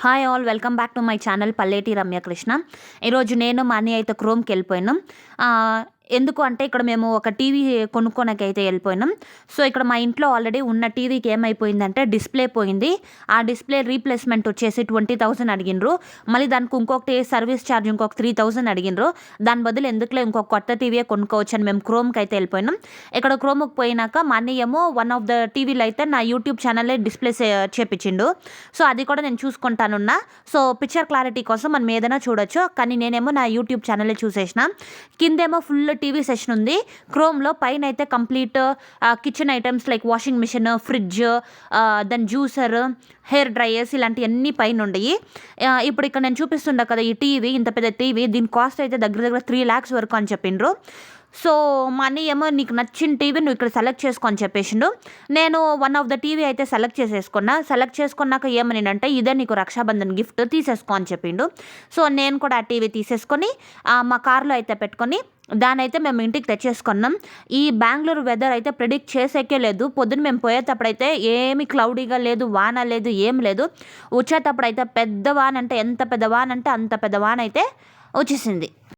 Hi all, welcome back to my channel Palleti Ramyakrishna. ఈరోజు నేను మా అన్నయ్య అయితే క్రోమ్కి వెళ్ళిపోయినాం. ఎందుకు అంటే ఇక్కడ మేము ఒక టీవీ కొనుక్కోనకైతే వెళ్ళిపోయినాం. సో ఇక్కడ మా ఇంట్లో ఆల్రెడీ ఉన్న టీవీకి ఏమైపోయిందంటే డిస్ప్లే పోయింది. ఆ డిస్ప్లే రీప్లేస్మెంట్ వచ్చేసి 20,000 అడిగినరు. మళ్ళీ దానికి ఇంకొకటి సర్వీస్ ఛార్జ్ ఇంకొక 3,000 అడిగినరు. దాని బదులు ఎందుకులే ఇంకొక కొత్త టీవీయే కొనుక్కోవచ్చు అని మేము క్రోమ్కి అయితే వెళ్ళిపోయినాం. ఇక్కడ క్రోమ్కి పోయినాక మా అన్నయ్యేమో వన్ ఆఫ్ ద టీవీలు అయితే నా యూట్యూబ్ ఛానల్లే డిస్ప్లే చేపించిండు. సో అది కూడా నేను చూసుకుంటానున్నా. సో పిక్చర్ క్లారిటీ కోసం మనం ఏదైనా చూడొచ్చు. కానీ నేనేమో నా యూట్యూబ్ ఛానల్లే చూసేసిన. కిందేమో ఫుల్ టీవీ సెషన్ ఉంది. క్రోమ్లో పైన అయితే complete kitchen items like washing machine, fridge, then juicer, hair dryers ఇలాంటివన్నీ పైన ఉన్నాయి. ఇప్పుడు ఇక్కడ నేను చూపిస్తుండే కదా ఈ టీవీ, ఇంత పెద్ద టీవీ, దీని కాస్ట్ అయితే దగ్గర 3 lakhs వరకు అని చెప్పిండ్రు. సో మా అన్నయ్య ఏమో నీకు నచ్చిన టీవీ నువ్వు ఇక్కడ సెలెక్ట్ చేసుకొని చెప్పేసిండు. నేను వన్ ఆఫ్ ద టీవీ అయితే సెలెక్ట్ చేసుకున్నాక ఏమనిందంటే ఇదే నీకు రక్షాబంధన్ గిఫ్ట్ తీసేసుకో అని చెప్పిండు. సో నేను కూడా ఆ టీవీ తీసేసుకొని మా కార్లో అయితే పెట్టుకొని దాని అయితే మేము ఇంటికి తెచ్చేసుకున్నాం. ఈ బెంగళూరు వెదర్ అయితే ప్రిడిక్ట్ చేసేకే లేదు. పొద్దున్న మేము పోయేటప్పుడైతే ఏమి క్లౌడీగా లేదు, వాన లేదు, ఏం లేదు. వచ్చేటప్పుడైతే పెద్ద వాన అంటే ఎంత పెద్ద వాన అంటే అంత పెద్ద వాన అయితే వచ్చేసింది.